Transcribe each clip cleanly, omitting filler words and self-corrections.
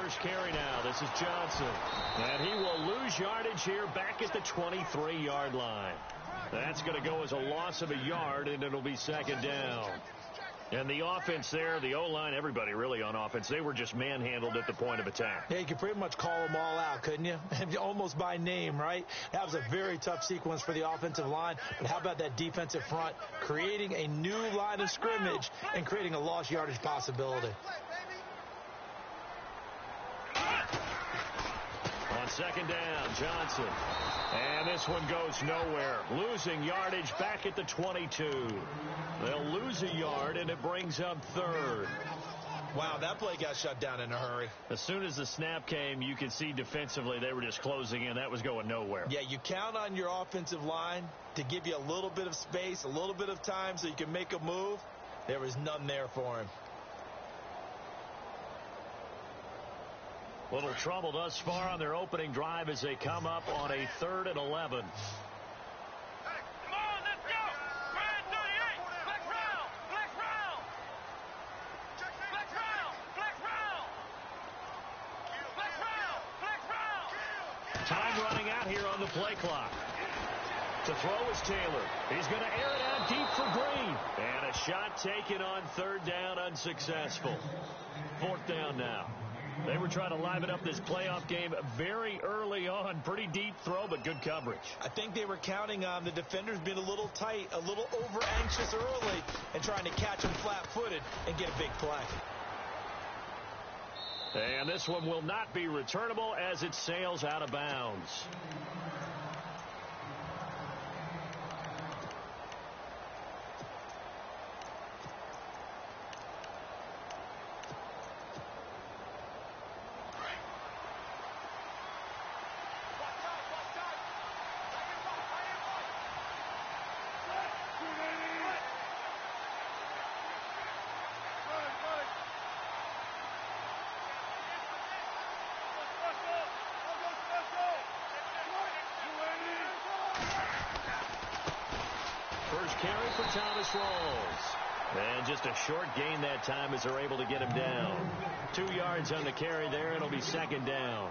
first carry now. This is Johnson. And he will lose yardage here back at the 23-yard line. That's going to go as a loss of a yard, and it'll be second down. And the offense there, the O-line, everybody really on offense, they were just manhandled at the point of attack. Yeah, you could pretty much call them all out, couldn't you? Almost by name, right? That was a very tough sequence for the offensive line. But how about that defensive front creating a new line of scrimmage and creating a lost yardage possibility? On second down, Johnson. And this one goes nowhere. Losing yardage back at the 22. They'll lose a yard, and it brings up third. Wow, that play got shut down in a hurry. As soon as the snap came, you could see defensively they were just closing in. That was going nowhere. Yeah, you count on your offensive line to give you a little bit of space, a little bit of time so you can make a move. There was none there for him. Little trouble thus far on their opening drive as they come up on a 3rd and 11. Time running out here on the play clock. To throw is Taylor. He's going to air it out deep for Green. And a shot taken on 3rd down, unsuccessful. 4th down now. They were trying to liven up this playoff game very early on. Pretty deep throw, but good coverage. I think they were counting on the defenders being a little tight, a little over-anxious early, and trying to catch them flat-footed and get a big play. And this one will not be returnable as it sails out of bounds. First carry for Thomas Rawls. And just a short gain that time as they're able to get him down. 2 yards on the carry there. It'll be second down.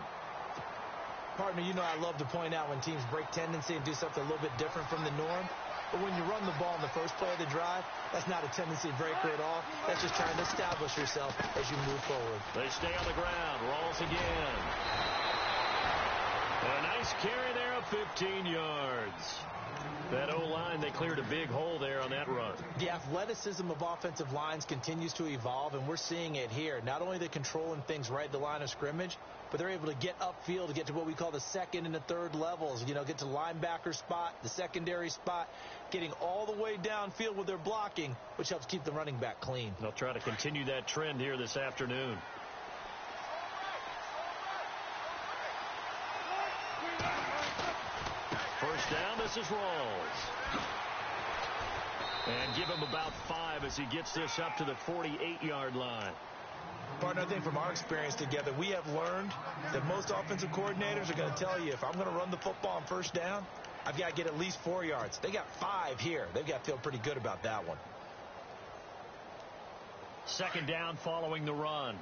Partner, you know I love to point out when teams break tendency and do something a little bit different from the norm. But when you run the ball in the first play of the drive, that's not a tendency breaker at all. That's just trying to establish yourself as you move forward. They stay on the ground. Rawls again. And a nice carry there of 15 yards. That O-line, they cleared a big hole there on that run. The athleticism of offensive lines continues to evolve, and we're seeing it here. Not only are they controlling things right at the line of scrimmage, but they're able to get upfield to get to what we call the 2nd and the 3rd levels. You know, get to the linebacker spot, the secondary spot, getting all the way downfield with their blocking, which helps keep the running back clean. They'll try to continue that trend here this afternoon. First down, this is Rawls. And give him about 5 as he gets this up to the 48-yard line. Partner, I think from our experience together, we have learned that most offensive coordinators are going to tell you, if I'm going to run the football on first down, I've got to get at least 4 yards. They got 5 here. They've got to feel pretty good about that one. Second down following the run.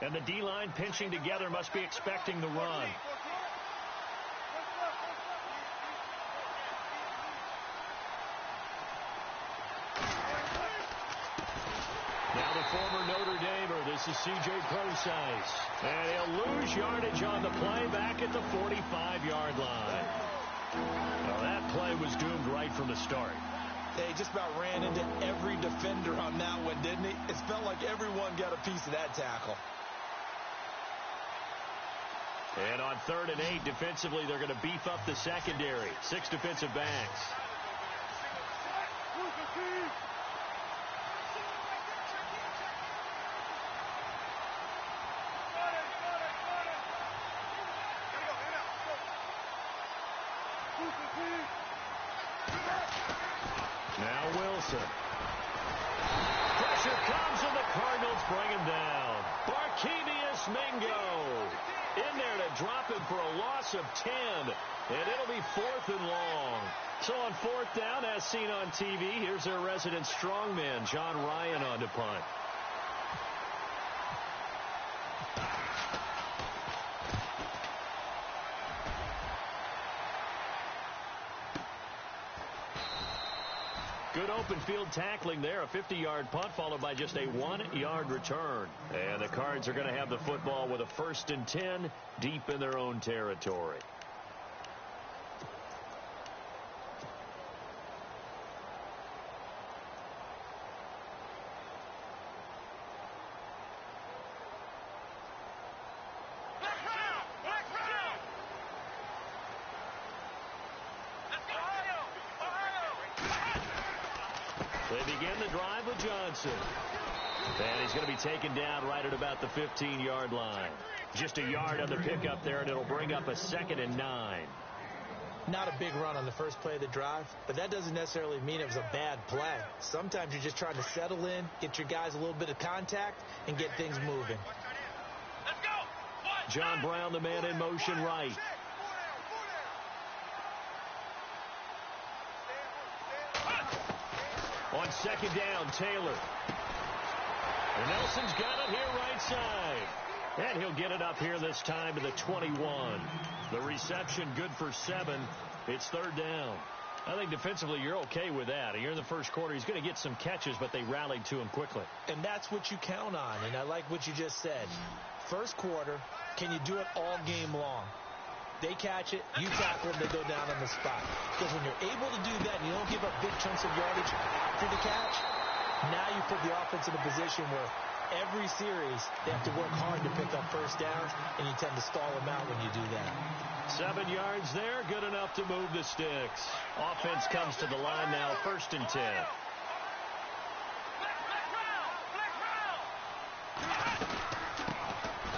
And the D-line pinching together must be expecting the run. Now the former Notre Damer, this is C.J. Procise. And he'll lose yardage on the play back at the 45-yard line. Now that play was doomed right from the start. He just about ran into every defender on that one, didn't he? It felt like everyone got a piece of that tackle. And on 3rd and 8, defensively, they're going to beef up the secondary. 6 defensive backs. Now Wilson. Pressure comes and the Cardinals bring him down. Barkevius Mingo in there to drop him for a loss of 10. And it'll be 4th and long. So on 4th down, as seen on TV, here's their resident strongman, John Ryan, on to punt. open field tackling there. A 50-yard punt followed by just a 1-yard return. And the Cards are going to have the football with a 1st and 10 deep in their own territory. They begin the drive with Johnson. And he's going to be taken down right at about the 15-yard line. Just a yard on the pickup there, and it'll bring up a 2nd and 9. Not a big run on the first play of the drive, but that doesn't necessarily mean it was a bad play. Sometimes you're just trying to settle in, get your guys a little bit of contact, and get things moving. John Brown, the man in motion right. On 2nd down, Taylor. And Nelson's got it here right side. And he'll get it up here this time to the 21. The reception good for 7. It's 3rd down. I think defensively you're okay with that. Here in the first quarter, he's going to get some catches, but they rallied to him quickly. And that's what you count on, and I like what you just said. First quarter, can you do it all game long? They catch it, you tackle them, they go down on the spot. Because when you're able to do that and you don't give up big chunks of yardage after the catch, now you put the offense in a position where every series they have to work hard to pick up first downs, and you tend to stall them out when you do that. 7 yards there, good enough to move the sticks. Offense comes to the line now, 1st and 10.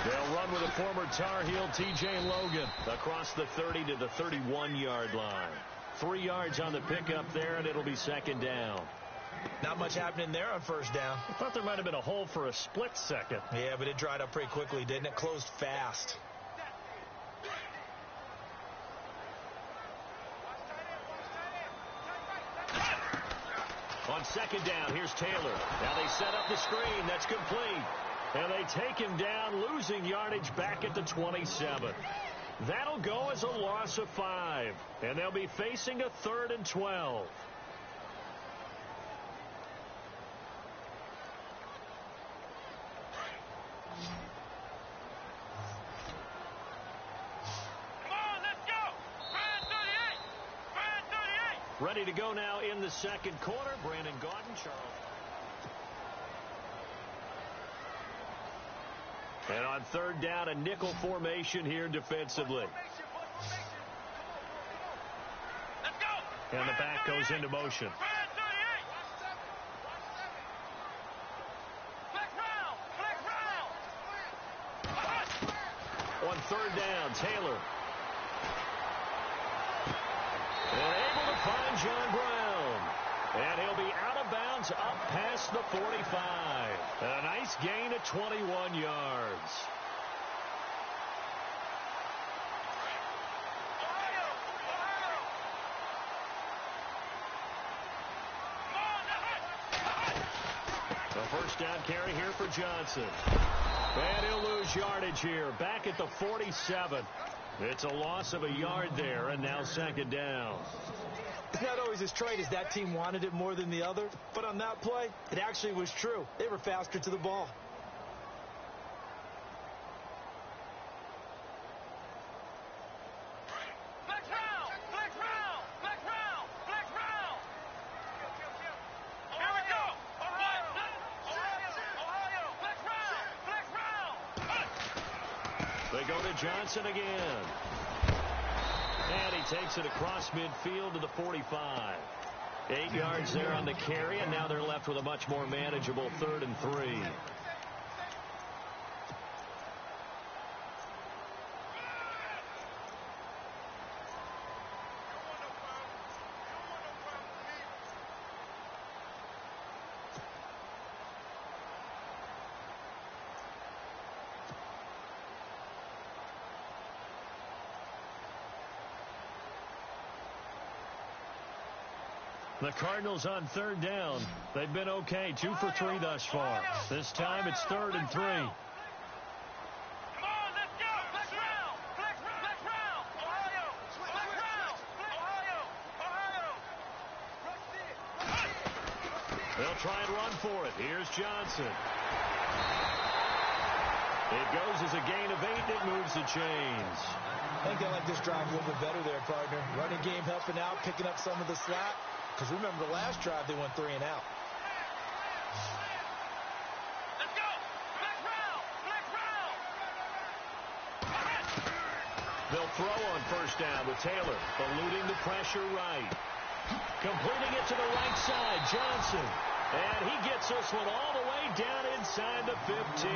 They'll run with a former Tar Heel, T.J. Logan, across the 30 to the 31-yard line. 3 yards on the pickup there, and it'll be 2nd down. Not much happening there on first down. I thought there might have been a hole for a split second. Yeah, but it dried up pretty quickly, didn't it? Closed fast. On 2nd down, here's Taylor. Now they set up the screen. That's complete. And they take him down, losing yardage back at the 27. That'll go as a loss of 5. And they'll be facing a 3rd and 12. Ready to go now in the second quarter. Brandon Gaudin, Charles. And on 3rd down, a nickel formation here defensively. And the back goes into motion. On 3rd down, Taylor. And able to find John Brown. And he'll be out of bounds up past the 45. A nice gain of 21 yards. A 1st down carry here for Johnson. And he'll lose yardage here. Back at the 47. It's a loss of a yard there, and now 2nd down. It's not always as trite as that team wanted it more than the other, but on that play, it actually was true. They were faster to the ball. They go to Johnson again. And he takes it across midfield to the 45. 8 yards there on the carry, and now they're left with a much more manageable 3rd and 3. The Cardinals on 3rd down. They've been okay. 2 for 3 thus far. This time it's 3rd and 3. run for it. Here's Johnson. It goes as a gain of 8, and it moves the chains. I think I like this drive a little bit better there, partner. Running game helping out, picking up some of the slack. Because remember the last drive, they went 3 and out. Let's go! Black round! Black round! They'll throw on first down with Taylor, eluding the pressure right. Completing it to the right side, Johnson. And he gets this one all the way down inside the 15.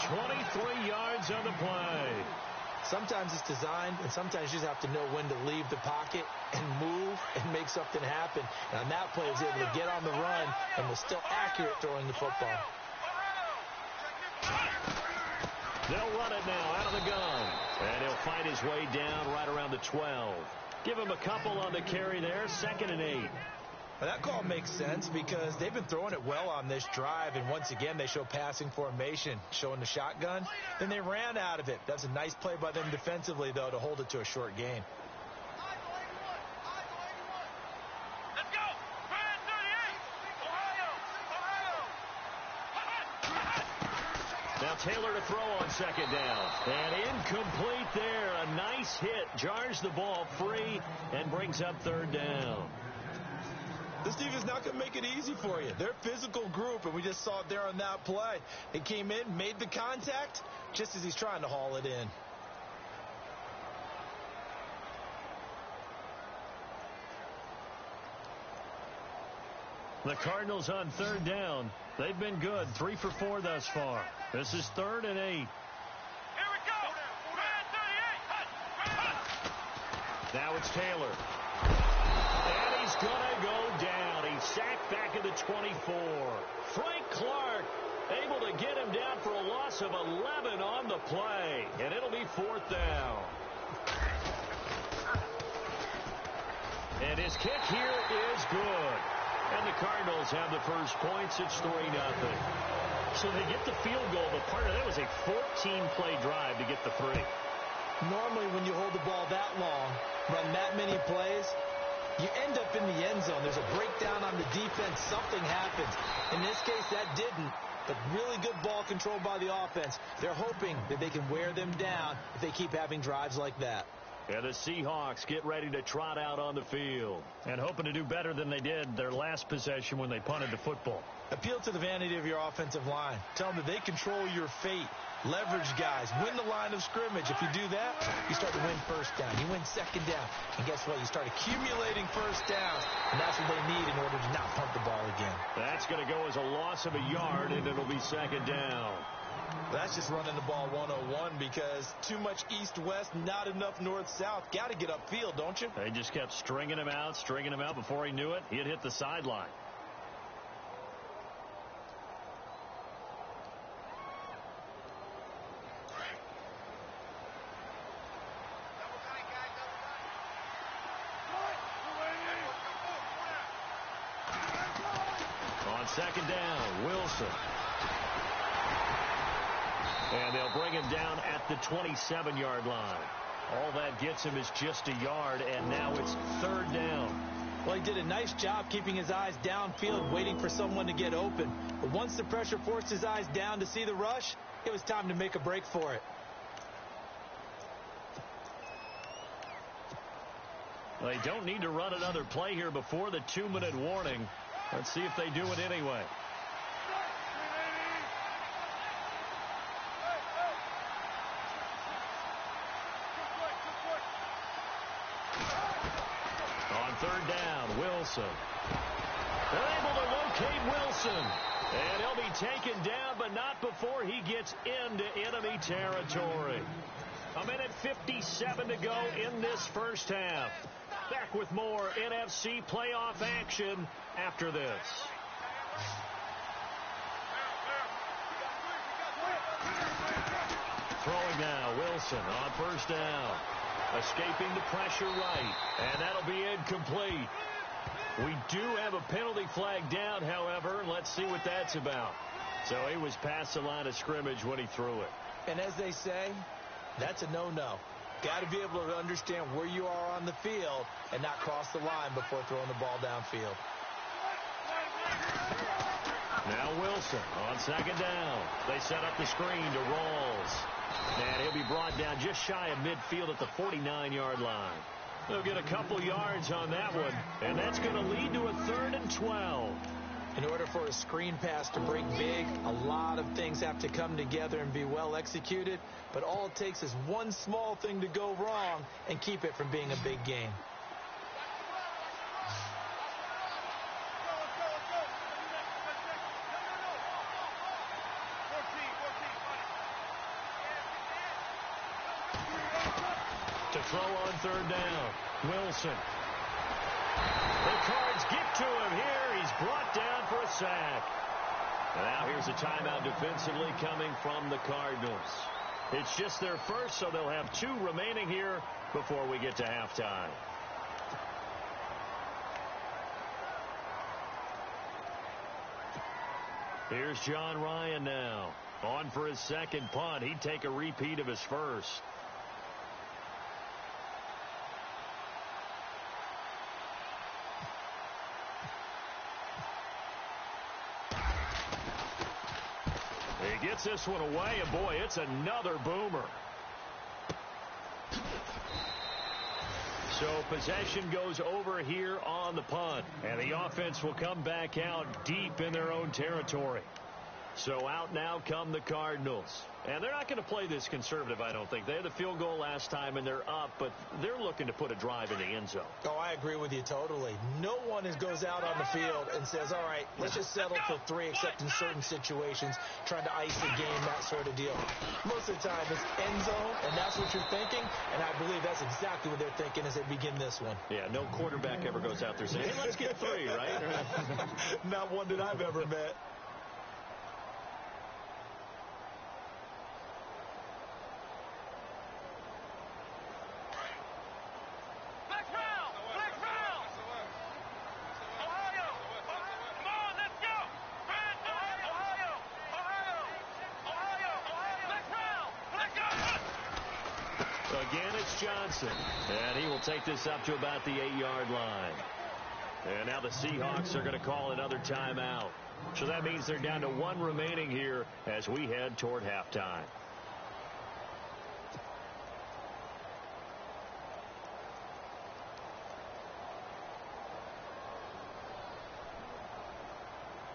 23 yards on the play. Sometimes it's designed, and sometimes you just have to know when to leave the pocket and move and make something happen. And on that play, he was able to get on the run and was still accurate throwing the football. They'll run it now out of the gun. And he'll find his way down right around the 12. Give him a couple on the carry there, 2nd and 8. Well, that call makes sense because they've been throwing it well on this drive, and once again they show passing formation, showing the shotgun. Then they ran out of it. That's a nice play by them defensively, though, to hold it to a short gain. Let's go! Man 38! Ohio! Now Taylor to throw on 2nd down. And incomplete there. A nice hit. Jars the ball free and brings up 3rd down. This defense not going to make it easy for you. They're a physical group, and we just saw it there on that play. He came in, made the contact, just as he's trying to haul it in. The Cardinals on 3rd down. They've been good. 3 for 4 thus far. This is 3rd and 8. Here we go! Man 38! Now it's Taylor. And he's going to go down. He's sacked back at the 24. Frank Clark able to get him down for a loss of 11 on the play. And it'll be 4th down. And his kick here is good. And the Cardinals have the first points. It's 3-0. So they get the field goal, but part of that was a 14-play drive to get the 3. Normally when you hold the ball that long, run that many plays, you end up in the end zone. There's a breakdown on the defense. Something happens. In this case, that didn't. But really good ball control by the offense. They're hoping that they can wear them down if they keep having drives like that. And the Seahawks get ready to trot out on the field. And hoping to do better than they did their last possession when they punted the football. Appeal to the vanity of your offensive line. Tell them that they control your fate. Leverage guys. Win the line of scrimmage. If you do that, you start to win first down. You win 2nd down. And guess what? You start accumulating first downs. And that's what they need in order to not punt the ball again. That's going to go as a loss of a yard, and it'll be 2nd down. That's just running the ball 101 because too much east-west, not enough north-south. Got to get upfield, don't you? They just kept stringing him out. Before he knew it, he had hit the sideline. On 2nd down, Wilson. And they'll bring him down at the 27-yard line. All that gets him is just a yard, and now it's 3rd down. Well, he did a nice job keeping his eyes downfield, waiting for someone to get open. But once the pressure forced his eyes down to see the rush, it was time to make a break for it. They don't need to run another play here before the 2-minute warning. Let's see if they do it anyway. On 3rd down, Wilson. They're able to locate Wilson. And he'll be taken down, but not before he gets into enemy territory. 1:57 to go in this first half. Back with more NFC playoff action after this. Throwing now, Wilson on first down. Escaping the pressure right, and that'll be incomplete. We do have a penalty flag down, however, and let's see what that's about. So he was past the line of scrimmage when he threw it. And as they say, that's a no-no. Got to be able to understand where you are on the field and not cross the line before throwing the ball downfield. Now Wilson on second down. They set up the screen to Rawls. And he'll be brought down just shy of midfield at the 49-yard line. They'll get a couple yards on that one, and that's going to lead to a 3rd and 12. In order for a screen pass to break big, a lot of things have to come together and be well executed, but all it takes is one small thing to go wrong and keep it from being a big game. To throw on 3rd down, Wilson. The Cards get to him here. He's brought down for a sack. And now here's a timeout defensively coming from the Cardinals. It's just their first, so they'll have 2 remaining here before we get to halftime. Here's John Ryan now. On for his second punt. He'd take a repeat of his first. He gets this one away, and boy, it's another boomer. So possession goes over here on the punt, and the offense will come back out deep in their own territory. So out now come the Cardinals. And they're not going to play this conservative, I don't think. They had the field goal last time, and they're up, but they're looking to put a drive in the end zone. Oh, I agree with you totally. No one goes out on the field and says, all right, let's just settle for 3, except in certain situations, trying to ice the game, that sort of deal. Most of the time, it's end zone, and that's what you're thinking, and I believe that's exactly what they're thinking as they begin this one. Yeah, no quarterback ever goes out there saying, hey, let's get 3, right? Not one that I've ever met. Again, it's Johnson, and he will take this up to about the 8-yard line. And now the Seahawks are going to call another timeout. So that means they're down to 1 remaining here as we head toward halftime.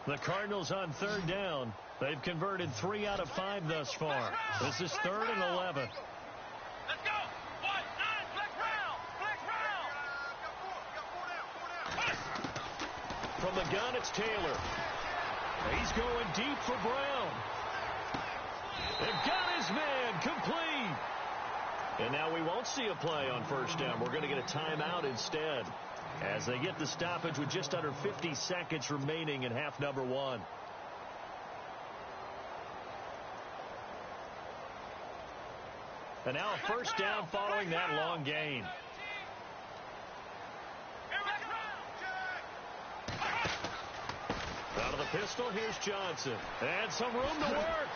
The Cardinals on 3rd down. They've converted 3 out of 5 thus far. This is 3rd and 11. Let's go! 1, 9, flex round! Flex round! From the gun, it's Taylor. He's going deep for Brown. They've got his man complete. And now we won't see a play on 1st down. We're going to get a timeout instead as they get the stoppage with just under 50 seconds remaining in half number 1. And now a 1st down following that long gain. Out of the pistol, here's Johnson. And some room to work.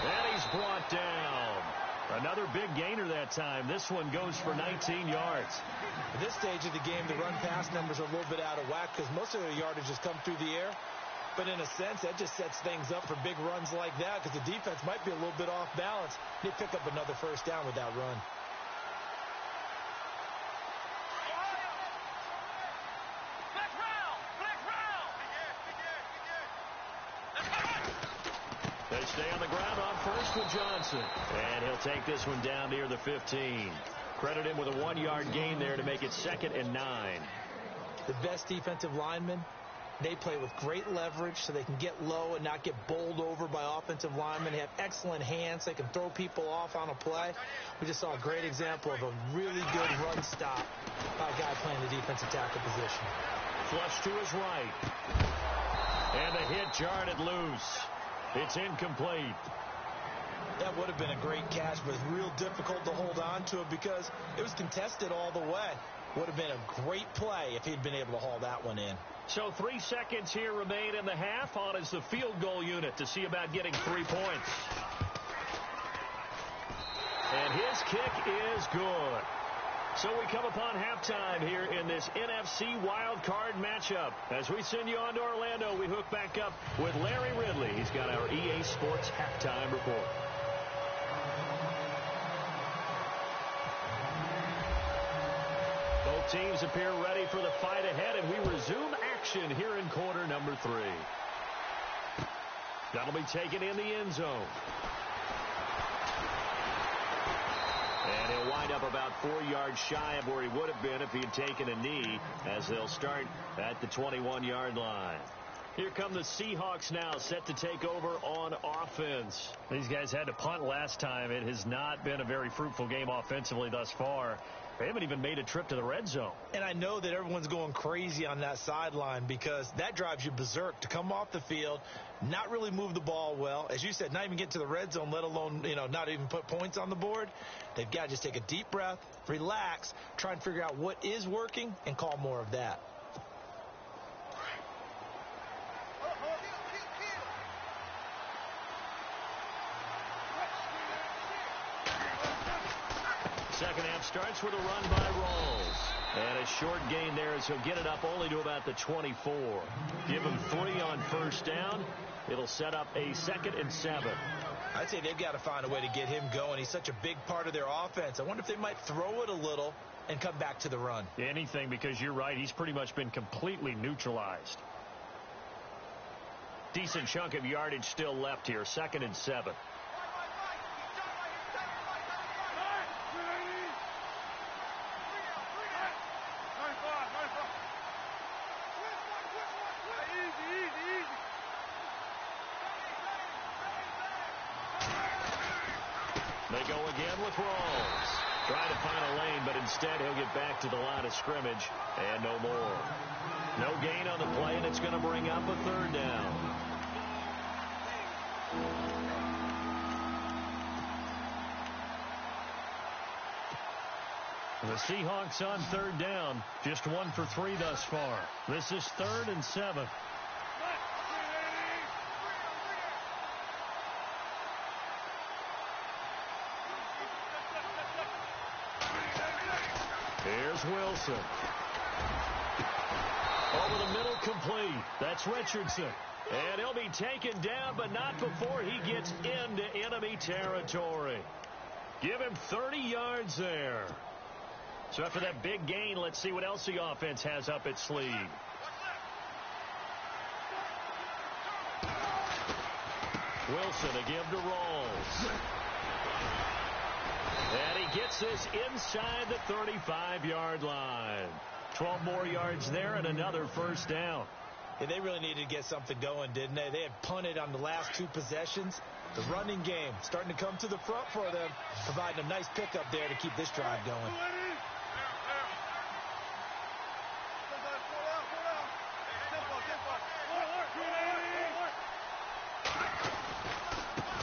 And he's brought down. Another big gainer that time. This one goes for 19 yards. At this stage of the game, the run-pass numbers are a little bit out of whack because most of their yardage has come through the air. But in a sense, that just sets things up for big runs like that because the defense might be a little bit off balance. They pick up another 1st down with that run. They stay on the ground on 1st with Johnson. And he'll take this one down near the 15. Credit him with a 1-yard gain there to make it 2nd and 9. The best defensive linemen, they play with great leverage so they can get low and not get bowled over by offensive linemen. They have excellent hands. They can throw people off on a play. We just saw a great example of a really good run stop by a guy playing the defensive tackle position. Flush to his right. And the hit jarred it loose. It's incomplete. That would have been a great catch, but it's real difficult to hold on to it because it was contested all the way. Would have been a great play if he'd been able to haul that one in. So 3 seconds here remain in the half. On is the field goal unit to see about getting 3 points. And his kick is good. So we come upon halftime here in this NFC Wild Card matchup. As we send you on to Orlando, we hook back up with Larry Ridley. He's got our EA Sports halftime report. Both teams appear ready for the fight ahead, and we resume action here in quarter number 3. That'll be taken in the end zone. And he'll wind up about 4 yards shy of where he would have been if he had taken a knee, as they'll start at the 21-yard line. Here come the Seahawks now, set to take over on offense. These guys had to punt last time. It has not been a very fruitful game offensively thus far. They haven't even made a trip to the red zone. And I know that everyone's going crazy on that sideline because that drives you berserk to come off the field, not really move the ball well. As you said, not even get to the red zone, let alone, not even put points on the board. They've got to just take a deep breath, relax, try and figure out what is working, and call more of that. Second half starts with a run by Rawls. And a short gain there as he'll get it up only to about the 24. Give him 3 on first down. It'll set up a 2nd and 7. I'd say they've got to find a way to get him going. He's such a big part of their offense. I wonder if they might throw it a little and come back to the run. Anything, because you're right. He's pretty much been completely neutralized. Decent chunk of yardage still left here. 2nd and 7. They go again with Rawls. Trying to find a lane, but instead he'll get back to the line of scrimmage and no more. No gain on the play, and it's going to bring up a 3rd down. The Seahawks on 3rd down, just 1 for 3 thus far. This is 3rd and 7. Here's Wilson. Over the middle, complete. That's Richardson. And he'll be taken down, but not before he gets into enemy territory. Give him 30 yards there. So after that big gain, let's see what else the offense has up its sleeve. Wilson to give to Rawls. And he gets this inside the 35-yard line. 12 more yards there and another 1st down. Yeah, they really needed to get something going, didn't they? They had punted on the last 2 possessions. The running game starting to come to the front for them, providing a nice pickup there to keep this drive going.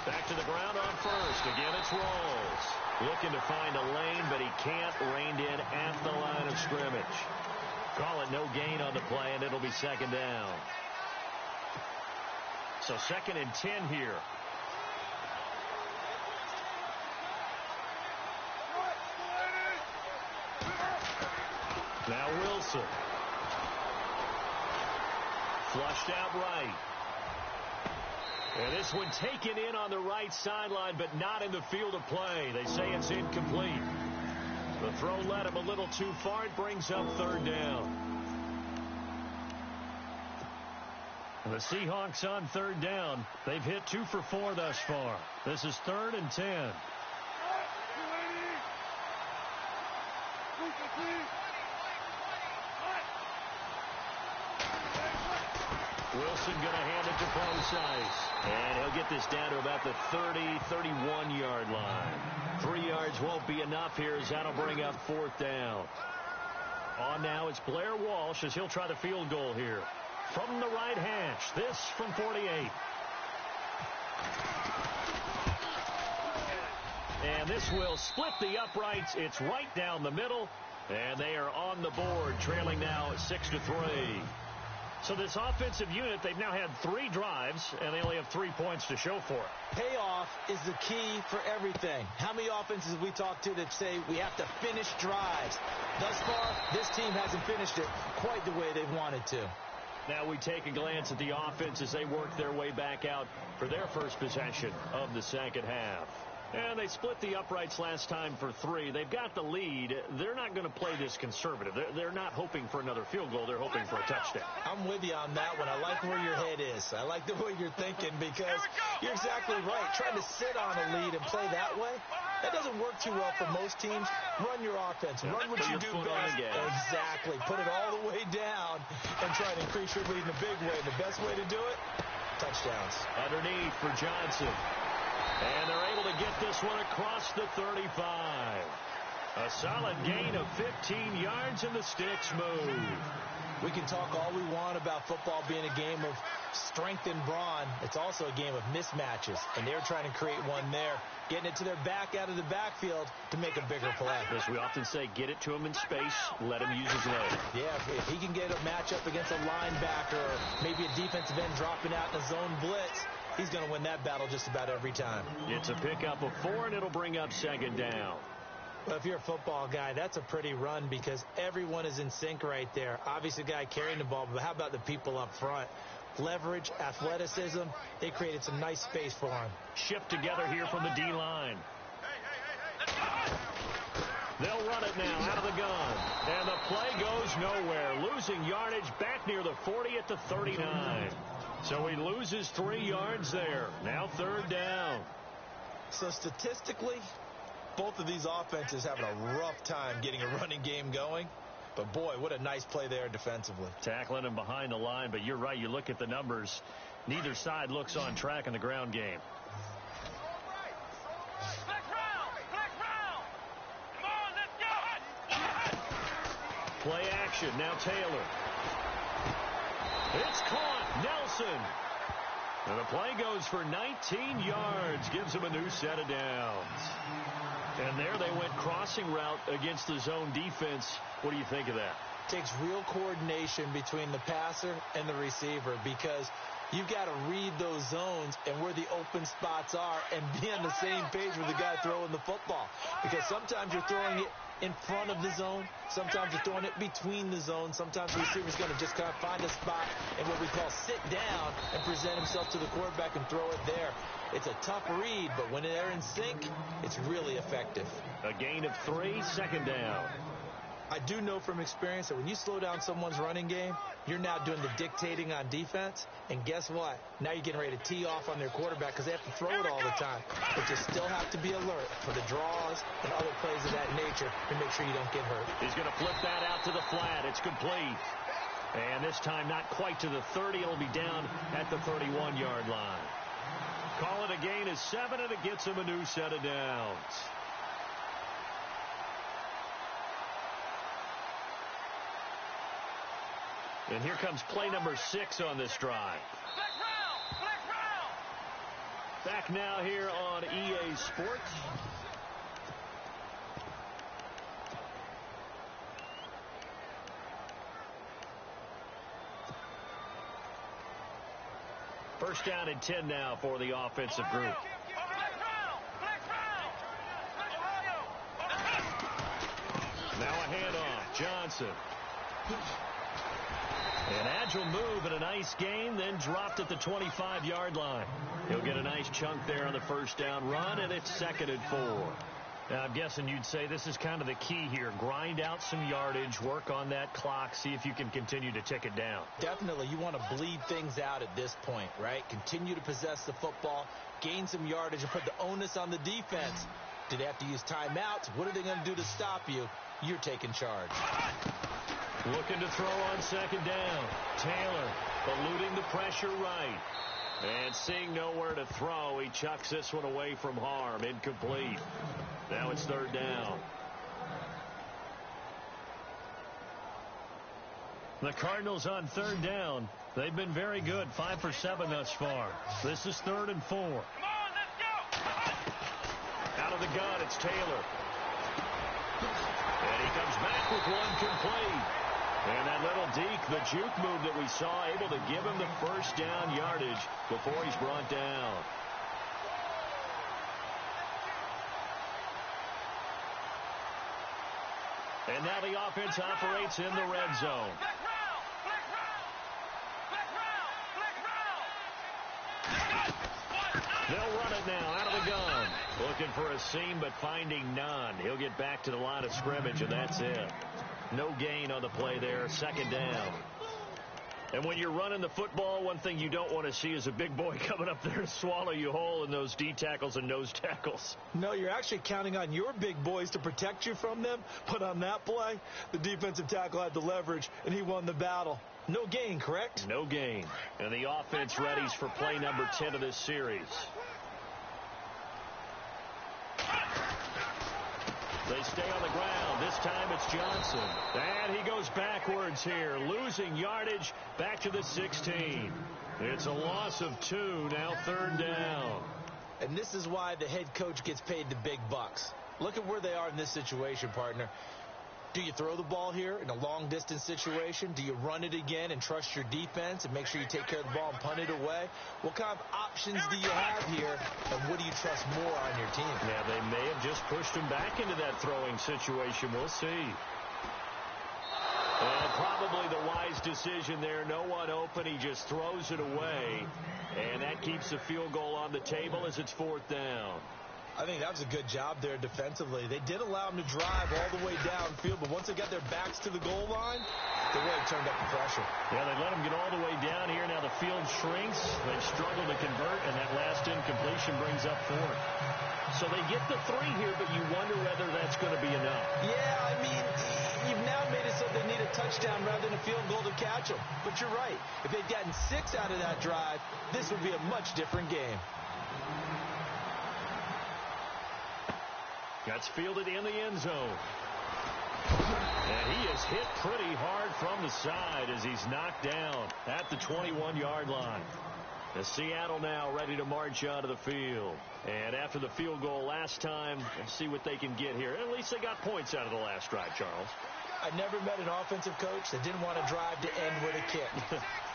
Back to the ground on first. Again, it's Rawls. Looking to find a lane, but he can't. Reined in at the line of scrimmage. Call it no gain on the play, and it'll be 2nd down. So 2nd and 10 here. Now Wilson. Flushed out right. And this one taken in on the right sideline, but not in the field of play. They say it's incomplete. The throw led him a little too far. It brings up 3rd down. And the Seahawks on 3rd down. They've hit 2 for 4 thus far. This is 3rd and 10. Wilson going to hand it to Procise. And he'll get this down to about the 30, 31-yard line. 3 yards won't be enough here as that'll bring up 4th down. On now it's Blair Walsh as he'll try the field goal here. From the right hash. This from 48. And this will split the uprights. It's right down the middle. And they are on the board, trailing now at 6-3. So this offensive unit, they've now had 3 drives, and they only have 3 points to show for it. Payoff is the key for everything. How many offenses have we talked to that say we have to finish drives? Thus far, this team hasn't finished it quite the way they've wanted to. Now we take a glance at the offense as they work their way back out for their first possession of the second half. And they split the uprights last time for 3. They've got the lead. They're not going to play this conservative. They're not hoping for another field goal. They're hoping for a touchdown. I'm with you on that one. I like where your head is. I like the way you're thinking because you're exactly right. Trying to sit on a lead and play that way, that doesn't work too well for most teams. Run your offense. Run what you do best. Exactly. Put it all the way down and try to increase your lead in a big way. The best way to do it, touchdowns. Underneath for Johnson. And they're able to get this one across the 35. A solid gain of 15 yards, and the sticks move. We can talk all we want about football being a game of strength and brawn. It's also a game of mismatches, and they're trying to create one there, getting it to their back out of the backfield to make a bigger play. As we often say, get it to him in space, let him use his leg. Yeah, if he can get a matchup against a linebacker or maybe a defensive end dropping out in a zone blitz, he's going to win that battle just about every time. It's a pickup of 4, and it'll bring up second down. Well, if you're a football guy, that's a pretty run because everyone is in sync right there. Obviously, the guy carrying the ball, but how about the people up front? Leverage, athleticism, they created some nice space for him. Shift together here from the D-line. They'll run it now out of the gun. And the play goes nowhere. Losing yardage back near the 40 at the 39. So he loses 3 yards there. Now third down. So statistically, both of these offenses having a rough time getting a running game going. But, boy, what a nice play there defensively. Tackling him behind the line, but you're right. You look at the numbers. Neither side looks on track in the ground game. Play action. Now Taylor. It's caught. Nelson. And the play goes for 19 yards. Gives him a new set of downs. And there they went crossing route against the zone defense. What do you think of that? Takes real coordination between the passer and the receiver because you've got to read those zones and where the open spots are and be on the same page with the guy throwing the football. Because sometimes you're throwing it in front of the zone. Sometimes you're throwing it between the zones. Sometimes the receiver's going to just kind of find a spot and what we call sit down and present himself to the quarterback and throw it there. It's a tough read, but when they're in sync, it's really effective. A gain of 3, second down. I do know from experience that when you slow down someone's running game, you're now doing the dictating on defense. And guess what? Now you're getting ready to tee off on their quarterback because they have to throw it all the time. But you still have to be alert for the draws and other plays of that nature to make sure you don't get hurt. He's going to flip that out to the flat. It's complete. And this time not quite to the 30. It'll be down at the 31-yard line. Call it a gain of 7, and it gets him a new set of downs. And here comes play number 6 on this drive. Back now here on EA Sports. First down and 10 now for the offensive group. Now a handoff. Johnson. An agile move and a nice gain, then dropped at the 25-yard line. He'll get a nice chunk there on the first down run, and it's 2nd and 4. Now, I'm guessing you'd say this is kind of the key here. Grind out some yardage, work on that clock, see if you can continue to tick it down. Definitely. You want to bleed things out at this point, right? Continue to possess the football, gain some yardage, and put the onus on the defense. Do they have to use timeouts? What are they going to do to stop you? You're taking charge. Looking to throw on second down. Taylor eluding the pressure right. And seeing nowhere to throw, he chucks this one away from harm. Incomplete. Now it's third down. The Cardinals on third down. They've been very good. 5 for 7 thus far. This is 3rd and 4. Come on, let's go! Out of the gun, it's Taylor. And he comes back with one complete. And that little deke, the juke move that we saw, able to give him the first down yardage before he's brought down. And now the offense operates in the red zone. They'll run it now out of the gun. Looking for a seam, but finding none. He'll get back to the line of scrimmage, and that's it. No gain on the play there. Second down. And when you're running the football, one thing you don't want to see is a big boy coming up there to swallow you whole in those D tackles and nose tackles. No, you're actually counting on your big boys to protect you from them. But on that play, the defensive tackle had the leverage, and he won the battle. No gain, correct? No gain. And the offense readies for play number 10 of this series. They stay on the ground. This time it's Johnson. And he goes backwards here, losing yardage back to the 16. It's a loss of 2, now third down. And this is why the head coach gets paid the big bucks. Look at where they are in this situation, partner. Do you throw the ball here in a long-distance situation? Do you run it again and trust your defense and make sure you take care of the ball and punt it away? What kind of options do you have here, and what do you trust more on your team? Yeah, they may have just pushed him back into that throwing situation. We'll see. And probably the wise decision there. No one open. He just throws it away, and that keeps the field goal on the table as it's fourth down. I think that was a good job there defensively. They did allow him to drive all the way downfield, but once they got their backs to the goal line, they really turned up the pressure. Yeah, they let him get all the way down here. Now the field shrinks. They've struggled to convert, and that last incompletion brings up fourth. So they get the 3 here, but you wonder whether that's going to be enough. Yeah, I mean, you've now made it so they need a touchdown rather than a field goal to catch them. But you're right. If they'd gotten 6 out of that drive, this would be a much different game. That's fielded in the end zone. And he is hit pretty hard from the side as he's knocked down at the 21-yard line. The Seattle now ready to march onto the field. And after the field goal last time, let's see what they can get here. At least they got points out of the last drive, Charles. I never met an offensive coach that didn't want to drive to end with a kick.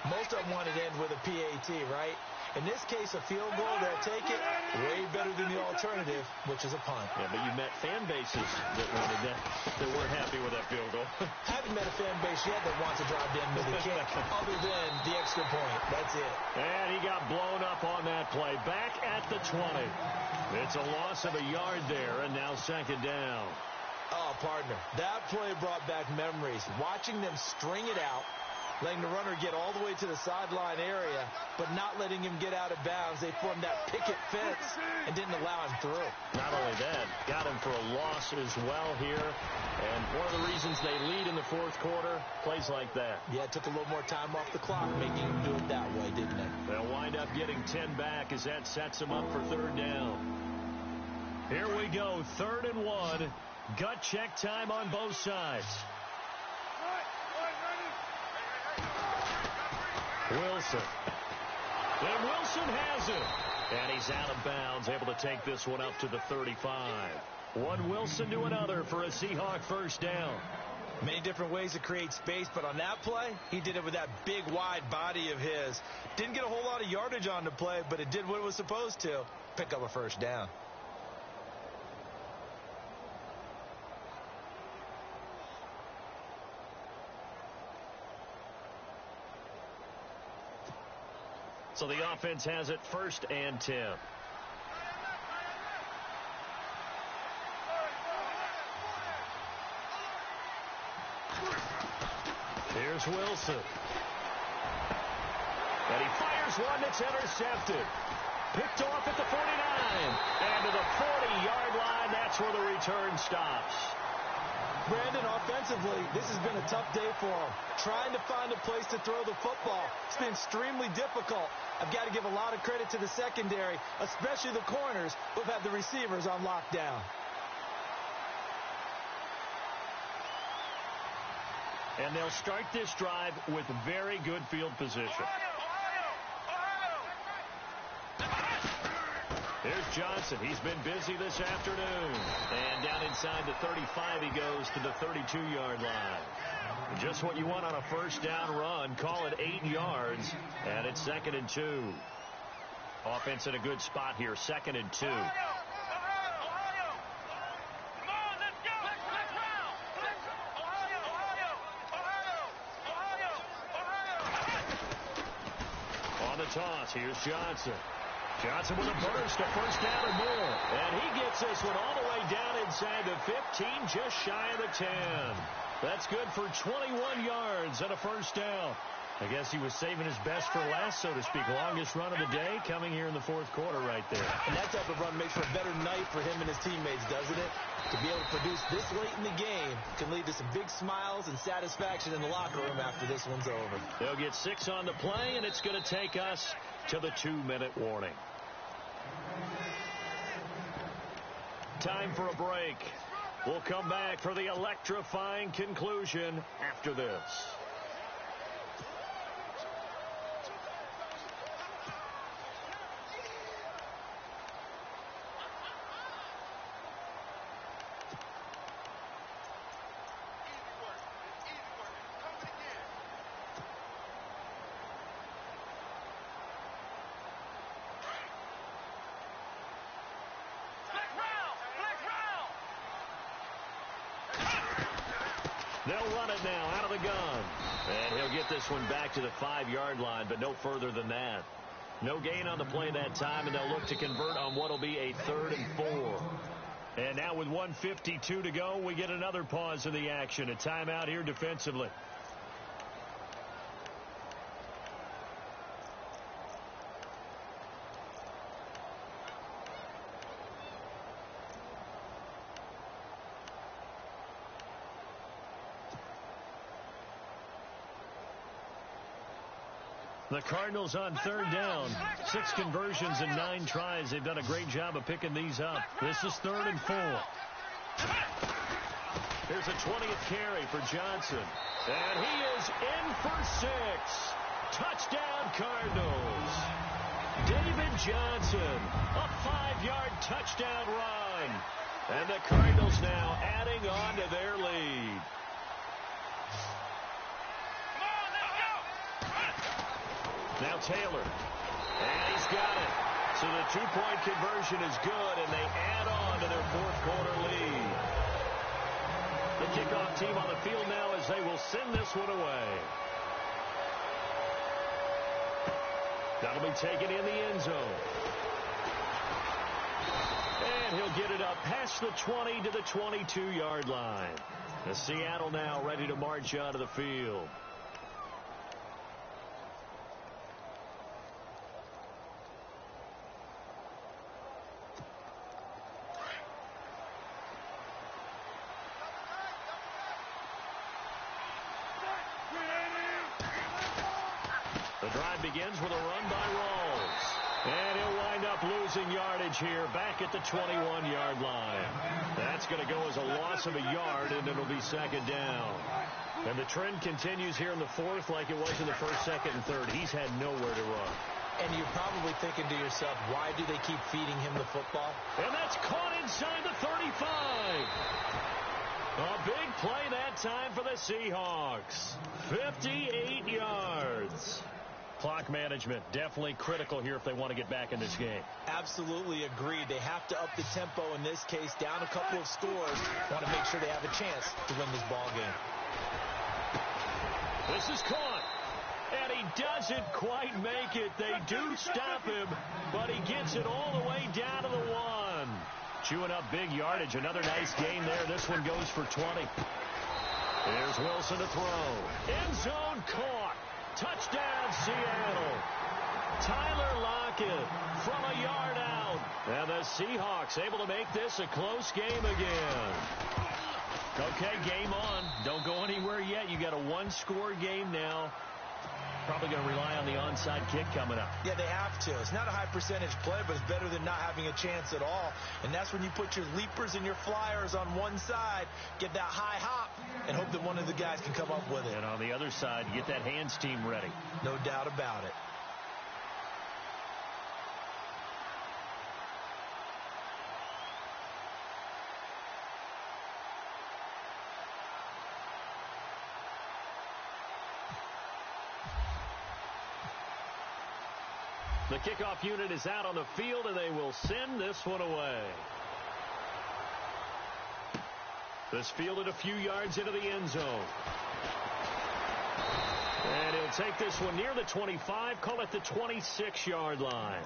Most of them wanted to end with a PAT, right? In this case, a field goal, they'll take it way better than the alternative, which is a punt. Yeah, but you met fan bases that wanted that, that weren't happy with that field goal. Haven't met a fan base yet that wants to drive to end with a kick, other than the extra point. That's it. And he got blown up on that play. Back at the 20. It's a loss of a yard there, and now second down. Oh, partner, that play brought back memories. Watching them string it out, letting the runner get all the way to the sideline area, but not letting him get out of bounds. They formed that picket fence and didn't allow him through. Not only that, got him for a loss as well here. And one of the reasons they lead in the fourth quarter, plays like that. Yeah, it took a little more time off the clock, making him do it that way, didn't it? They'll wind up getting 10 back as that sets them up for third down. Here we go, 3rd and 1. Gut check time on both sides. Wilson. And Wilson has it. And he's out of bounds, able to take this one up to the 35. One Wilson to another for a Seahawk first down. Many different ways to create space, but on that play, he did it with that big, wide body of his. Didn't get a whole lot of yardage on the play, but it did what it was supposed to. Pick up a first down. So the offense has it 1st and 10. Here's Wilson. And he fires one that's intercepted. Picked off at the 49. And to the 40-yard line, that's where the return stops. Brandon, offensively, this has been a tough day for him. Trying to find a place to throw the football. It's been extremely difficult. I've got to give a lot of credit to the secondary, especially the corners who've had the receivers on lockdown. And they'll start this drive with very good field position. Here's Johnson, he's been busy this afternoon. And down inside the 35, he goes to the 32-yard line. Just what you want on a first down run. Call it 8 yards, and it's 2nd and 2. Offense in a good spot here, 2nd and 2. On the toss, here's Johnson. Johnson with a burst, a first down or more. And he gets this one all the way down inside the 15, just shy of the 10. That's good for 21 yards and a first down. I guess he was saving his best for last, so to speak. Longest run of the day coming here in the 4th quarter right there. And that type of run makes for a better night for him and his teammates, doesn't it? To be able to produce this late in the game can lead to some big smiles and satisfaction in the locker room after this one's over. They'll get 6 on the play, and it's going to take us to the 2-minute warning. Time for a break. We'll come back for the electrifying conclusion after this. They'll run it now out of the gun. And he'll get this one back to the 5-yard line, but no further than that. No gain on the play that time, and they'll look to convert on what will be a 3rd and 4. And now with 1:52 to go, we get another pause in the action. A timeout here defensively. The Cardinals on 3rd down. 6 conversions and 9 tries. They've done a great job of picking these up. This is 3rd and 4. Here's a 20th carry for Johnson. And he is in for 6. Touchdown, Cardinals. David Johnson, a 5-yard touchdown run. And the Cardinals now adding on to their lead. Now Taylor, and he's got it. So the 2-point conversion is good, and they add on to their 4th quarter lead. The kickoff team on the field now as they will send this one away. That'll be taken in the end zone. And he'll get it up past the 20 to the 22-yard line. The Seattle now ready to march onto the field. The drive begins with a run by Rawls. And he'll wind up losing yardage here back at the 21-yard line. That's going to go as a loss of a yard, and it'll be 2nd down. And the trend continues here in the 4th like it was in the 1st, 2nd, and 3rd. He's had nowhere to run. And you're probably thinking to yourself, why do they keep feeding him the football? And that's caught inside the 35. A big play that time for the Seahawks. 58 yards. Clock management definitely critical here if they want to get back in this game. Absolutely agreed. They have to up the tempo in this case, down a couple of scores. Want to make sure they have a chance to win this ball game. This is caught. And he doesn't quite make it. They do stop him, but he gets it all the way down to the 1. Chewing up big yardage. Another nice gain there. This one goes for 20. Here's Wilson to throw. End zone caught. Touchdown, Seattle. Tyler Lockett from a yard out. And the Seahawks able to make this a close game again. Okay, game on. Don't go anywhere yet. You got a 1-score game now. Probably going to rely on the onside kick coming up. Yeah, they have to. It's not a high percentage play, but it's better than not having a chance at all. And that's when you put your leapers and your flyers on one side, get that high hop, and hope that one of the guys can come up with it. And on the other side, get that hands team ready. No doubt about it. The kickoff unit is out on the field, and they will send this one away. This fielded a few yards into the end zone. And he'll take this one near the 25, call it the 26-yard line.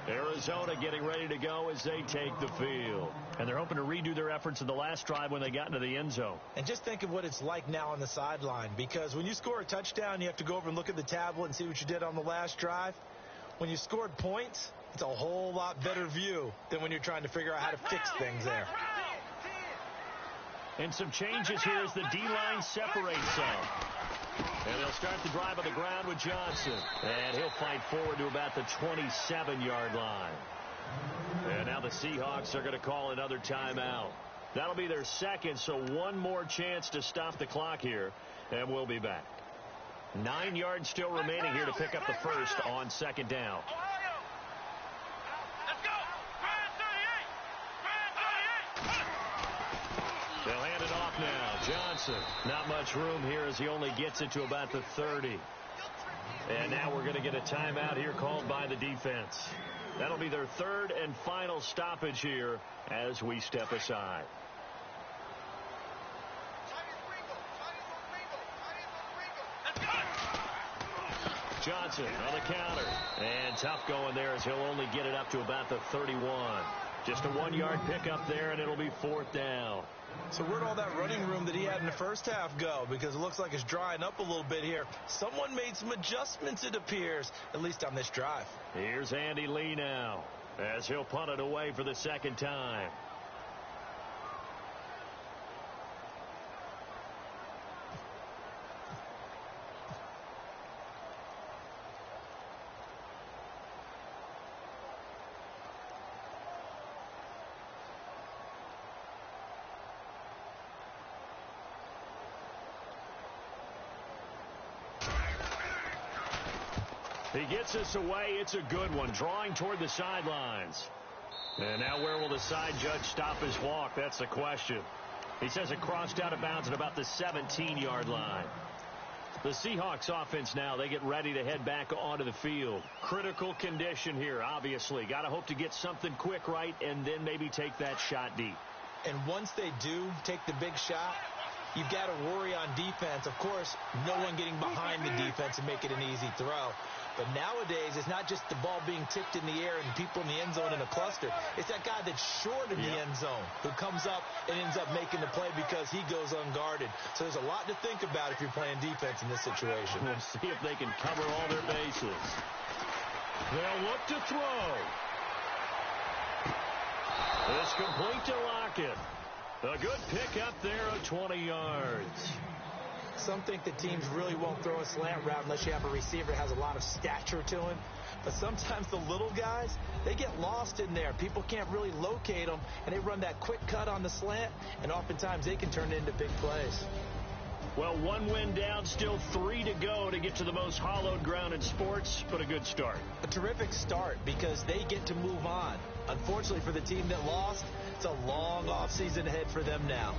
Arizona getting ready to go as they take the field. And they're hoping to redo their efforts in the last drive when they got into the end zone. And just think of what it's like now on the sideline, because when you score a touchdown, you have to go over and look at the tablet and see what you did on the last drive. When you scored points, it's a whole lot better view than when you're trying to figure out how to fix things there. And some changes here as the D-line separates some. And they'll start the drive on the ground with Johnson. And he'll fight forward to about the 27-yard line. And now the Seahawks are going to call another timeout. That'll be their second, so one more chance to stop the clock here. And we'll be back. 9 yards still remaining here to pick up the first on second down. They'll hand it off now. Johnson, not much room here as he only gets it to about the 30. And now we're going to get a timeout here called by the defense. That'll be their third and final stoppage here as we step aside. Johnson on the counter. And tough going there as he'll only get it up to about the 31. Just a 1-yard pickup there, and it'll be fourth down. So where'd all that running room that he had in the first half go? Because it looks like it's drying up a little bit here. Someone made some adjustments, it appears, at least on this drive. Here's Andy Lee now as he'll punt it away for the second time. He gets us away. It's a good one. Drawing toward the sidelines. And now where will the side judge stop his walk? That's the question. He says it crossed out of bounds at about the 17-yard line. The Seahawks offense now, they get ready to head back onto the field. Critical condition here, obviously. Got to hope to get something quick right and then maybe take that shot deep. And once they do take the big shot, you've got to worry on defense. Of course, no one getting behind the defense and make it an easy throw. But nowadays, it's not just the ball being tipped in the air and people in the end zone in a cluster. It's that guy that's short in the end zone who comes up and ends up making the play because he goes unguarded. So there's a lot to think about if you're playing defense in this situation. We'll see if they can cover all their bases. They'll look to throw. It's complete to Lockett. A good pickup there of 20 yards. Some think the teams really won't throw a slant route unless you have a receiver that has a lot of stature to him. But sometimes the little guys, they get lost in there. People can't really locate them, and they run that quick cut on the slant, and oftentimes they can turn it into big plays. Well, one win down, still 3 to go to get to the most hallowed ground in sports, but a good start. A terrific start because they get to move on. Unfortunately for the team that lost, it's a long offseason ahead for them now.